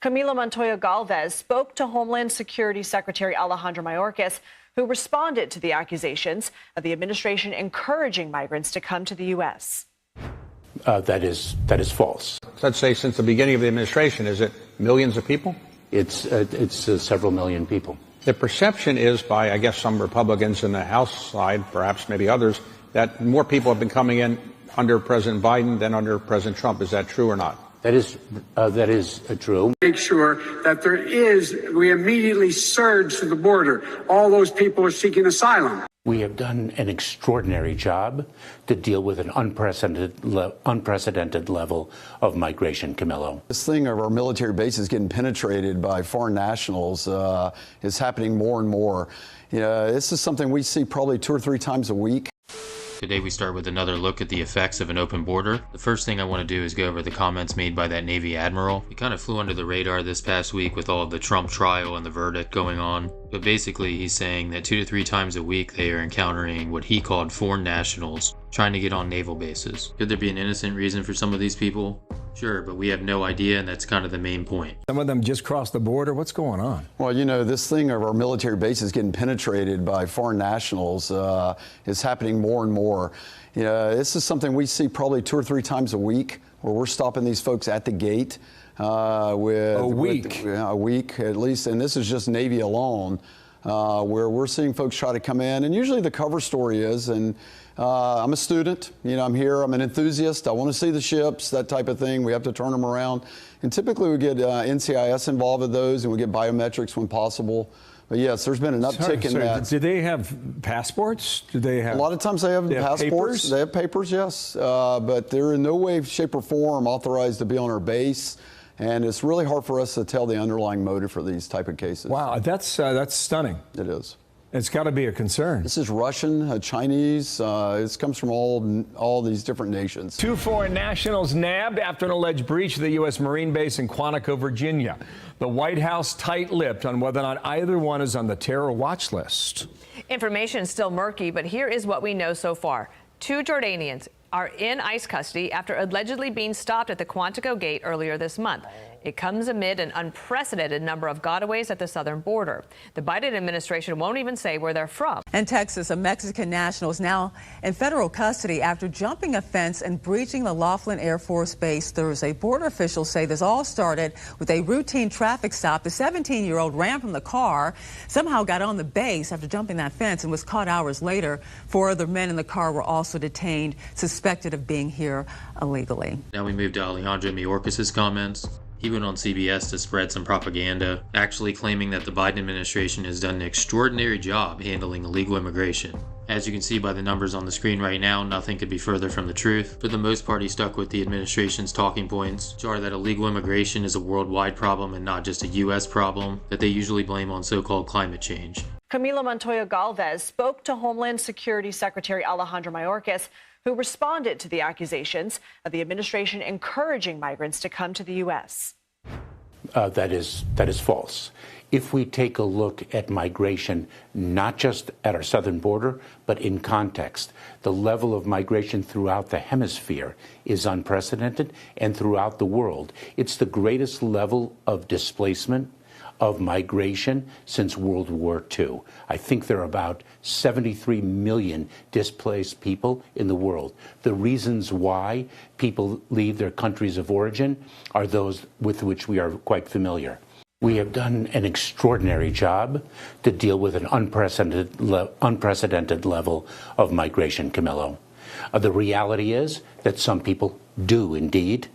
Camila Montoya Galvez spoke to Homeland Security Secretary Alejandro Mayorkas, who responded to the accusations of the administration encouraging migrants to come to the U.S. That is false. Let's say since the beginning of the administration, is it millions of people? It's several million people. The perception is by, I guess, some Republicans in the House side, perhaps maybe others, that more people have been coming in under President Biden than under President Trump. Is that true or not? That is true. Make sure that we immediately surge to the border. All those people are seeking asylum. We have done an extraordinary job to deal with an unprecedented level of migration, Camilo. This thing of our military bases getting penetrated by foreign nationals is happening more and more. This is something we see probably 2 or 3 times a week. Today we start with another look at the effects of an open border. The first thing I want to do is go over the comments made by that Navy admiral. He kind of flew under the radar this past week with all of the Trump trial and the verdict going on. But basically he's saying that 2 to 3 times a week they are encountering what he called foreign nationals trying to get on naval bases. Could there be an innocent reason for some of these people? Sure, but we have no idea, and that's kind of the main point. Some of them just crossed the border. What's going on? Well, this thing of our military bases getting penetrated by foreign nationals is happening more and more. This is something we see probably 2 or 3 times a week, where we're stopping these folks at the gate. A week at least, and this is just Navy alone, where we're seeing folks try to come in, and usually the cover story is, I'm a student, I'm here, I'm an enthusiast, I want to see the ships, that type of thing. We have to turn them around. And typically we get NCIS involved with those, and we get biometrics when possible. But yes, there's been an uptick in that. Do they have passports? Do they have? A lot of times they have passports. Papers? They have papers, yes. But they're in no way, shape, or form authorized to be on our base. And it's really hard for us to tell the underlying motive for these type of cases. Wow, that's stunning. It is. It's got to be a concern. This is Russian, Chinese. It comes from all these different nations. 2 foreign nationals nabbed after an alleged breach of the U.S. Marine base in Quantico, Virginia. The White House tight-lipped on whether or not either one is on the terror watch list. Information is still murky, but here is what we know so far. 2 Jordanians are in ICE custody after allegedly being stopped at the Quantico gate earlier this month. It comes amid an unprecedented number of gotaways at the southern border. The Biden administration won't even say where they're from. In Texas, a Mexican national is now in federal custody after jumping a fence and breaching the Laughlin Air Force Base Thursday. Border officials say this all started with a routine traffic stop. The 17-year-old ran from the car, somehow got on the base after jumping that fence, and was caught hours later. 4 other men in the car were also detained, suspected of being here illegally. Now we move to Alejandro Mayorkas' comments. He went on CBS to spread some propaganda, actually claiming that the Biden administration has done an extraordinary job handling illegal immigration. As you can see by the numbers on the screen right now, nothing could be further from the truth. For the most part, he stuck with the administration's talking points, which are that illegal immigration is a worldwide problem and not just a U.S. problem that they usually blame on so-called climate change. Camila Montoya Galvez spoke to Homeland Security Secretary Alejandro Mayorkas, who responded to the accusations of the administration encouraging migrants to come to the U.S. That is false. If we take a look at migration, not just at our southern border, but in context, the level of migration throughout the hemisphere is unprecedented, and throughout the world. It's the greatest level of displacement of migration since World War II. I think there are about 73 million displaced people in the world. The reasons why people leave their countries of origin are those with which we are quite familiar. We have done an extraordinary job to deal with an unprecedented level of migration, Camilo. The reality is that some people do indeed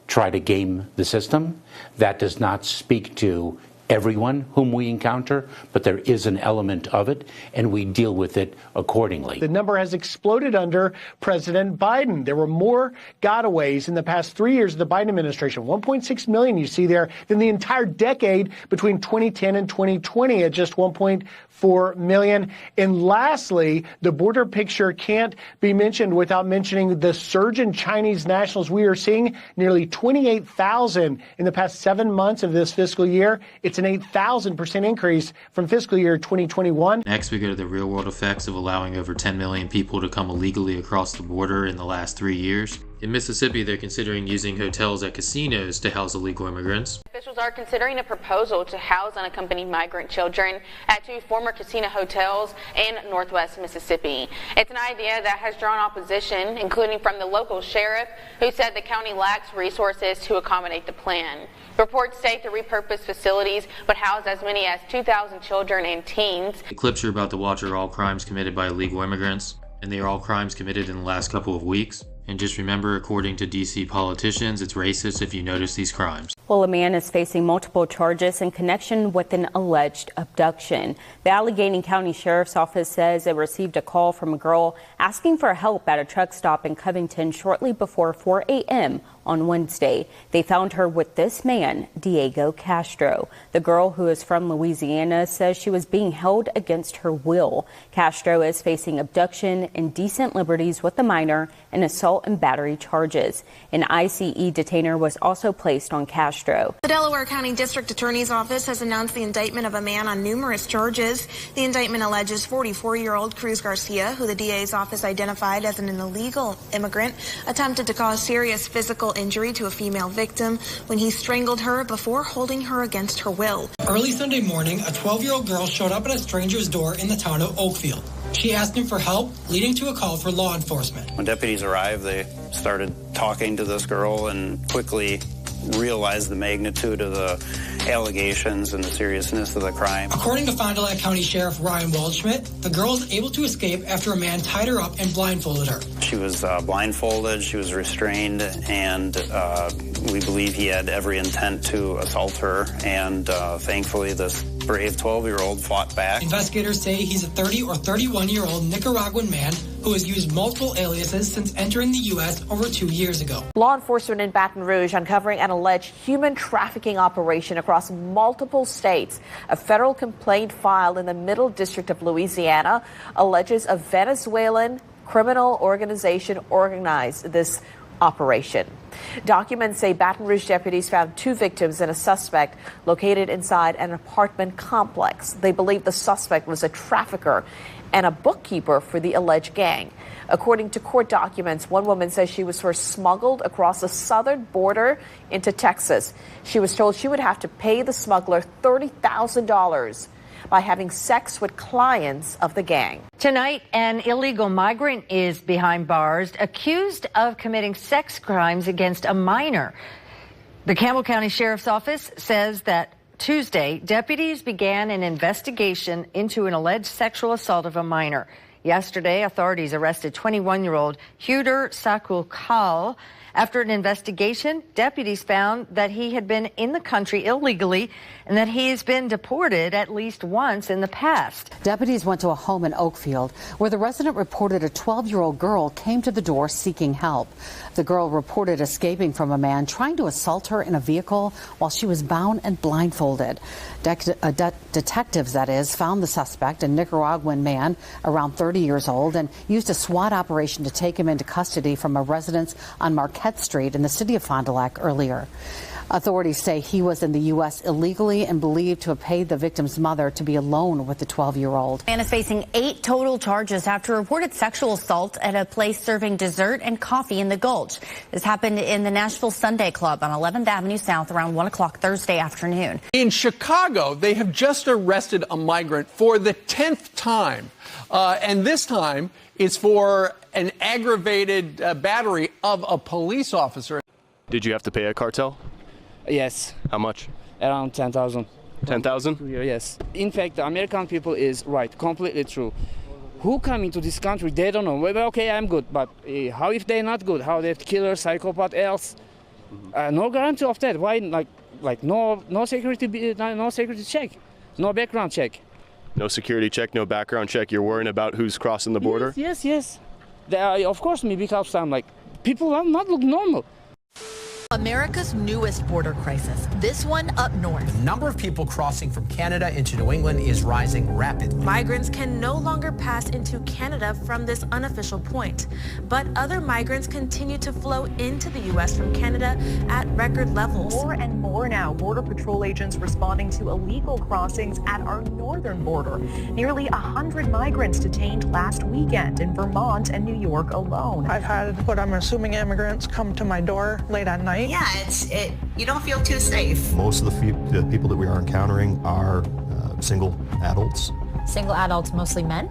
try to game the system. That does not speak to everyone whom we encounter, but there is an element of it, and we deal with it accordingly. The number has exploded under President Biden. There were more gotaways in the past 3 years of the Biden administration, 1.6 million you see there, than the entire decade between 2010 and 2020 at just 1.4 million. And lastly, the border picture can't be mentioned without mentioning the surge in Chinese nationals. We are seeing nearly 28,000 in the past 7 months of this fiscal year. It's an 8,000% increase from fiscal year 2021. Next, we go to the real-world effects of allowing over 10 million people to come illegally across the border in the last 3 years. In Mississippi, they're considering using hotels at casinos to house illegal immigrants. Officials are considering a proposal to house unaccompanied migrant children at 2 former casino hotels in northwest Mississippi. It's an idea that has drawn opposition, including from the local sheriff, who said the county lacks resources to accommodate the plan. Reports state the repurposed facilities would house as many as 2,000 children and teens. The clips you're about to watch are all crimes committed by illegal immigrants, and they are all crimes committed in the last couple of weeks. And just remember, according to DC politicians, it's racist if you notice these crimes. Well, a man is facing multiple charges in connection with an alleged abduction. The Allegheny County Sheriff's Office says it received a call from a girl asking for help at a truck stop in Covington shortly before 4 a.m. on Wednesday. They found her with this man, Diego Castro. The girl, who is from Louisiana, says she was being held against her will. Castro is facing abduction, indecent liberties with a minor, and assault and battery charges. An ICE detainer was also placed on Castro. The Delaware County District Attorney's Office has announced the indictment of a man on numerous charges. The indictment alleges 44-year-old Cruz Garcia, who the DA's office identified as an illegal immigrant, attempted to cause serious physical injury to a female victim when he strangled her before holding her against her will. Early Sunday morning, a 12-year-old girl showed up at a stranger's door in the town of Oakfield. She asked him for help, leading to a call for law enforcement. When deputies arrived, they started talking to this girl and quickly realized the magnitude of the allegations and the seriousness of the crime. According to Fond du Lac County Sheriff Ryan Waldschmidt, the girl was able to escape after a man tied her up and blindfolded her. She was blindfolded, she was restrained, and we believe he had every intent to assault her, and thankfully this brave 12-year-old fought back. Investigators say he's a 30 or 31-year-old Nicaraguan man who has used multiple aliases since entering the U.S. over 2 years ago. Law enforcement in Baton Rouge uncovering an alleged human trafficking operation across multiple states. A federal complaint filed in the Middle District of Louisiana alleges a Venezuelan criminal organization organized this operation. Documents say Baton Rouge deputies found 2 victims and a suspect located inside an apartment complex. They believe the suspect was a trafficker and a bookkeeper for the alleged gang. According to court documents, one woman says she was first smuggled across the southern border into Texas. She was told she would have to pay the smuggler $30,000 by having sex with clients of the gang. Tonight, an illegal migrant is behind bars accused of committing sex crimes against a minor. The Campbell County Sheriff's Office says that Tuesday, deputies began an investigation into an alleged sexual assault of a minor. Yesterday, authorities arrested 21-year-old Huder Sakulkal. After an investigation, deputies found that he had been in the country illegally and that he has been deported at least once in the past. Deputies went to a home in Oakfield where the resident reported a 12-year-old girl came to the door seeking help. The girl reported escaping from a man trying to assault her in a vehicle while she was bound and blindfolded. Detectives, that is, found the suspect, a Nicaraguan man around 30 years old, and used a SWAT operation to take him into custody from a residence on Marquette Street in the city of Fond du Lac earlier. Authorities say he was in the U.S. illegally and believed to have paid the victim's mother to be alone with the 12-year-old. Man is facing 8 total charges after reported sexual assault at a place serving dessert and coffee in the Gulch. This happened in the Nashville Sunday Club on 11th Avenue South around 1 o'clock Thursday afternoon. In Chicago, they have just arrested a migrant for the 10th time. And this time it's for an aggravated battery of a police officer. Did you have to pay a cartel? Yes. How much? Around 10,000. 10,000? Yes. In fact, the American people is right, completely true. Who come into this country, they don't know. Well, okay, I'm good, but how if they're not good? How they killer, psychopath, else? No guarantee of that. Why, like no security, no security check, no background check. No security check, no background check. You're worrying about who's crossing the border? Yes. Of course, me, because I'm like, people are not look normal. America's newest border crisis, this one up north. The number of people crossing from Canada into New England is rising rapidly. Migrants can no longer pass into Canada from this unofficial point, but other migrants continue to flow into the U.S. from Canada at record levels. More and more now, Border Patrol agents responding to illegal crossings at our northern border. Nearly 100 migrants detained last weekend in Vermont and New York alone. I've had what I'm assuming immigrants come to my door late at night. Yeah, you don't feel too safe. Most of the people that we are encountering are single adults. Single adults, mostly men?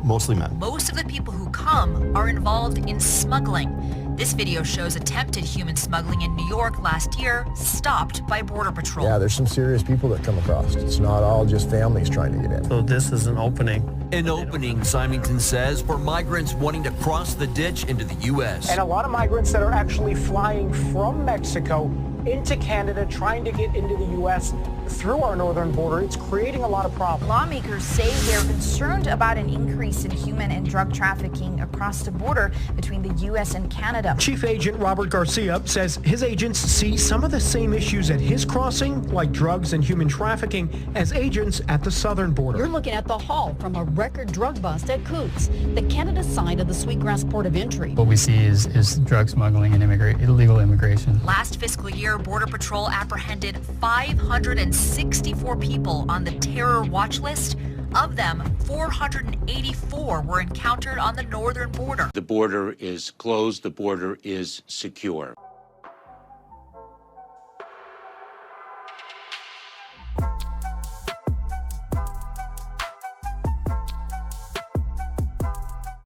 Mostly men. Most of the people who come are involved in smuggling. This video shows attempted human smuggling in New York last year, stopped by Border Patrol. Yeah, there's some serious people that come across. It's not all just families trying to get in. So this is an opening. An opening, Symington says, for migrants wanting to cross the ditch into the U.S. And a lot of migrants that are actually flying from Mexico into Canada, trying to get into the U.S. through our northern border. It's creating a lot of problems. Lawmakers say they're concerned about an increase in human and drug trafficking across the border between the U.S. and Canada. Chief Agent Robert Garcia says his agents see some of the same issues at his crossing, like drugs and human trafficking, as agents at the southern border. You're looking at the haul from a record drug bust at Coots, the Canada side of the Sweetgrass Port of Entry. What we see is drug smuggling and illegal immigration. Last fiscal year, Border Patrol apprehended 564 people on the terror watch list. Of them, 484 were encountered on the northern border. The border is closed. The border is secure.